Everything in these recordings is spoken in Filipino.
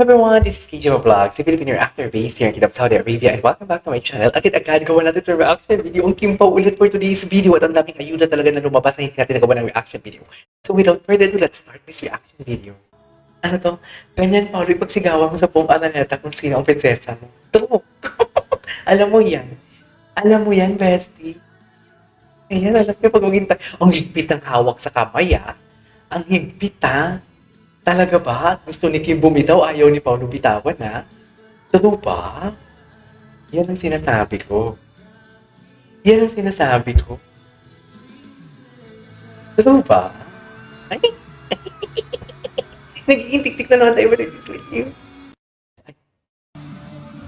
Everyone, this is KJ Vlogs, a Filipino actor based here in Kitab, Saudi Arabia, and welcome back to my channel. Agad-agad gawa natin ito reaction video. Ang Kim Pao ulit for today's video at ang daming ayuda talaga na lumabas na hindi natin nagawa ng reaction video. So without further ado, let's start this reaction video. Ano to? Ganyan, Paulo, ipagsigawan mo sa buong Araneta kung sino ang prinsesa mo. Ito. Alam mo yan. Alam mo yan, bestie. Ayan, alam niyo pag maging ang higpit ng hawak sa kamay, ah. Ang higpit, ah. Talaga ba? Gusto ni Kim bumitaw, ayaw ni Paolo bitawan, ha? Totoo ba? Yan ang sinasabi ko. Yan ang sinasabi ko. Totoo ba? Ay! Nagiging tik-tik na naman tayo with this video. Ay!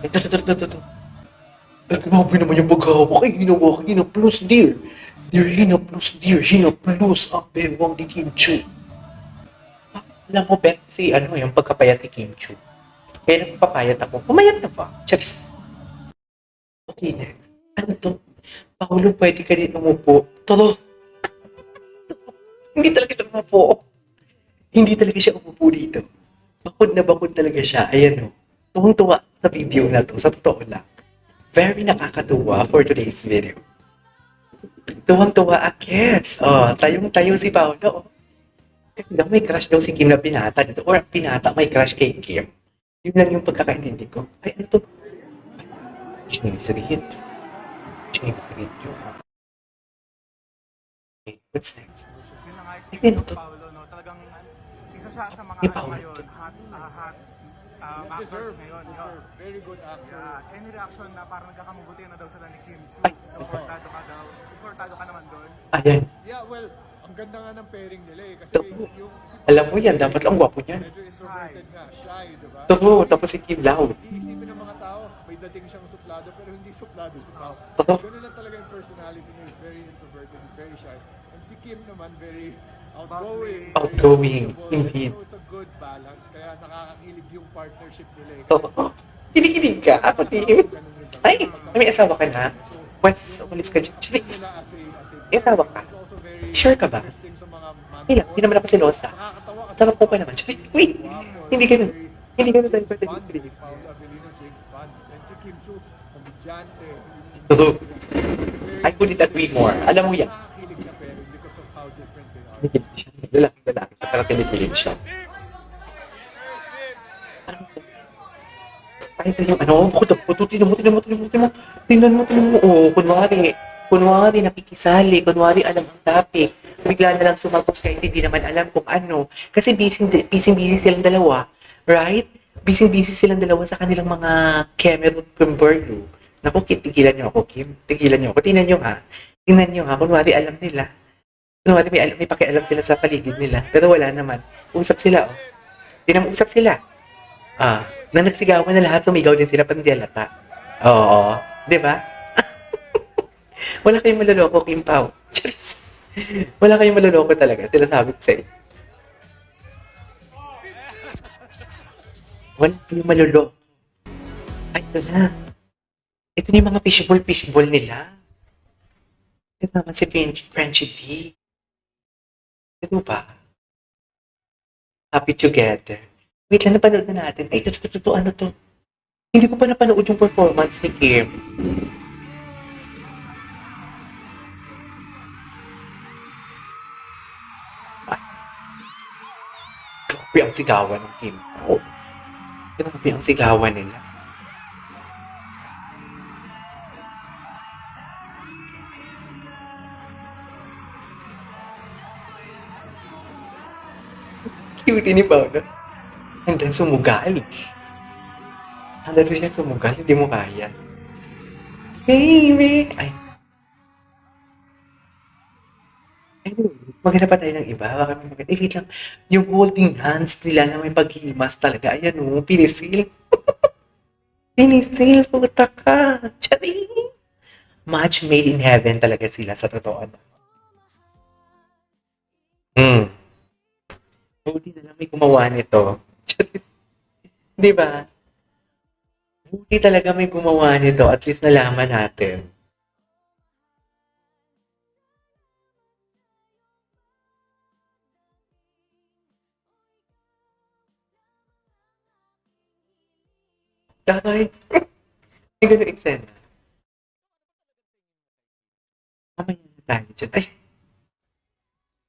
Ito. Ay, grabe naman yung paghawak. Ay, ginawa ka, Hina Plus, dear. Hina Plus, ang bewang ni Kim Chu. Alam mo, Bet, yung pagkapayat ni Kim Chu. Kaya nagpapayat ako. Pumayat na ba? Charis. Okay, next. Ano to? Paolo, pwede ka din umupo. Tolo. Hindi talaga siya umupo. Hindi talaga siya umupo dito. Bakod na bakod talaga siya. Ayan o. Tuwang-tuwa sa video na to. Sa totoo lang. Very nakakatuwa for today's video. Tuwang-tuwa, yes. Oh, tayong-tayo si Paolo. Oh. Kasi daw may crush daw si Kim na pinata dito. Or pinata may crush kay Kim. Yun lang yung pagkakaintindi ko. Ay, ano to? Chinisrit. Chinisrit yun. Okay, what's next? Yun na nga si Ay, sino to? Paolo, no? Talagang isa siya sa mga Ni ano Paolo ngayon, to. hot actors ngayon. Very good actor. Yeah. Any reaction na parang nagkakamubuti na daw sila ni Kim Chu? Ay. Supportado ka daw. Supportado ka naman doon. Ayan. Yeah, well, ang ganda nga ng pairing nila eh. Kasi Ito. yung Alam mo yan, dapat lang gwapo niyan. medyo introverted nga, shy, di ba? Totoo, tapos si Kim loud. Iisipin ng mga tao, may dating siyang suplado pero hindi suplado si Pao. Totoo. Ganun lang talaga yung personality niya. He's very introverted, he's very shy. And si Kim naman, very outgoing. very Outgoing, sociable. indeed. So it's a good balance. Kaya nakakakilig yung partnership nila eh. Totoo. Kinikilig ka, ako din. Ay, may asawa ka na? Wes, umalis ka dyan. Chiris. May asawa ka? Sure ka ba? Hindi lang, hindi naman ako selosa. Sarap po pa naman. Chiris, wait. Hindi ganun. Hindi ganun tayo pwede kinikilig. Paolo Avellino, James Bond. And si Kim Chu, komedyante. Totoo. I couldn't agree more. Alam mo yan. Nakakakilig na pairing because of how different they are. Kinikilig siya. Lalaki siya, pero kinikilig siya. Ano to? Ay, ito yung ano, tingnan mo, oh, kunwari, nakikisali, kunwari, alam ang topic, bigla na lang sumagot ka, hindi naman alam kung ano, kasi busy silang dalawa, right? Busy silang dalawa sa kanilang mga Cameron Kimberlu. Naku, tigilan niyo ako, Kim, tigilan niyo ako, tingnan niyo ha, kunwari alam nila, kunwari may pakialam sila sa paligid nila, pero wala naman, usap sila, oh. Usap sila. Na nagsigawan na lahat, sumigaw din sila, pati halata. Oo, di ba? Wala kayong maloloko, Kim Pao. Charis. Wala kayong maloloko talaga, sinasabi ko sa'yo. Wala kayong maloloko. Ay, ito na. Ito na yung mga fishball nila. Kasama si Frenchie D. Ito ba? Happy together. Wait lang, napanood na natin. Ay, ito, ano to? Hindi ko pa napanood yung performance ni Kim. Ay. Grabe ang sigawan ng Kim. Oh. Grabe ang sigawan nila. Cute ni Paolo. Hanggang sumugal. Hanggang siya sumugal, hindi mo kaya. Baby! Ay. Anyway, maghanap pa tayo ng iba. Wait lang. Yung holding hands nila na may paghimas talaga. Ayan o, pinisil. Pinisil, puta ka. Charing! Match made in heaven talaga sila sa totoo. Buti na lang may gumawa nito. Di ba? Buti talaga may gumawa nito. At least nalaman natin. Kakay. May gano'ng eksena. Mamaya na tayo dyan. Ay!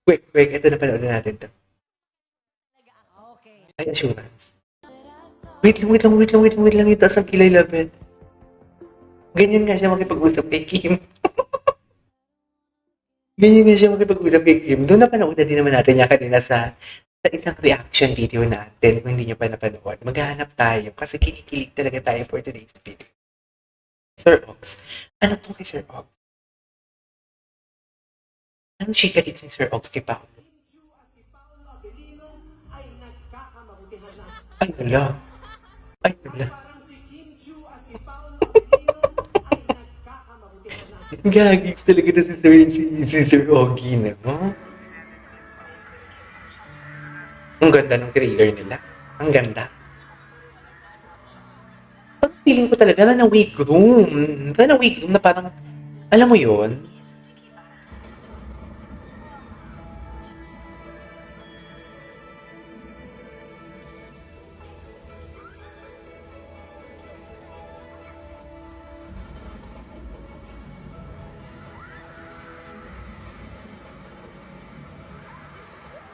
Quick. Ito na panood natin to. Ay, assurance. Wait lang. Itaas ang kilay level. Ganyan nga siya makipag-usap kay Kim. Doon na panood na din naman natin niya kanina sa isang reaction video natin. Kung hindi niyo pa napanood, maghahanap tayo kasi kinikilig talaga tayo for today's video. Sir Ox. Ano to kay Sir Ox? Anong chika dito ni Sir Ox kay Paolo? Ay, wala. Gagigs talaga na si Sir Ogie na, no? Ang ganda ng trailer nila. Ang ganda. Parang feeling ko talaga na wig room. Na parang, alam mo yun?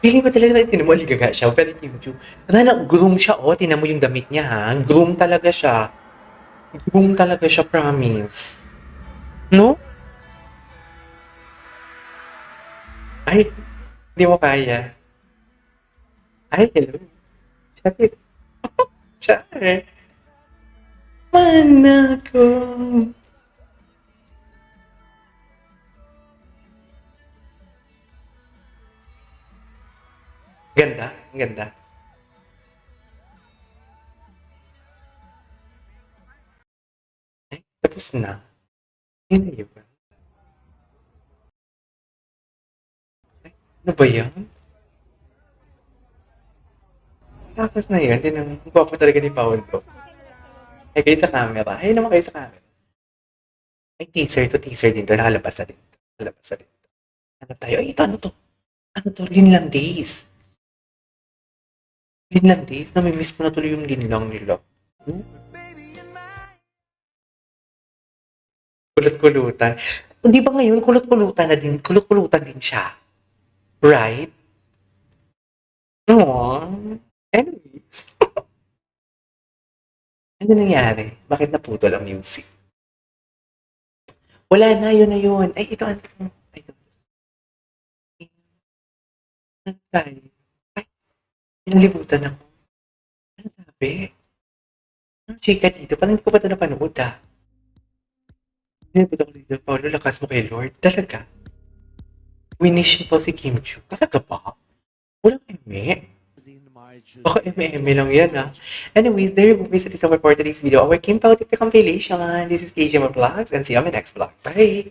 Feeling ko talaga na tinan mo, aligaga siya. Pero Kim Chu, groom siya, oh. Tinan mo yung damit niya, ha? Groom talaga siya. Promise. No? Ay, hindi mo kaya. Ay, hello. Sabi, Char. Mana ko. Ang ganda. Ay, tapos na. Yun na yun. Ay, ano ba yan? Tapos na yun. Ang gwapo talaga ni Paolo. Ay, kayo sa camera. Ay, naman kayo sa camera. Ay, teaser din to. Nakalabas na din. Ano tayo? Ay, ito, ano to? Linlang Days. Namimiss ko na tuloy yung linlang nila. Kulot-kulutan. Di ba ngayon, kulot-kulutan din siya. Right? Aww. Anyways. Ano nangyari? Bakit naputol ang music? Wala na, yun na yun. Ay, ito. Ano tayo? Ay, inalibutan ako. Ano sabi? Ang chika dito, parang hindi ko pa ito napanood, ah. Inalibutan ko dito, Paolo, lakas mo kay Lord. Talaga? Winish po si Kim Chu. Talaga ba? Walang eme. Baka eme lang yan, ah. Anyways, there you go, guys. That is our for today's video. Our Kim Pao TikTok compilation. This is KJ Vlogs, and see you on my next vlog. Bye!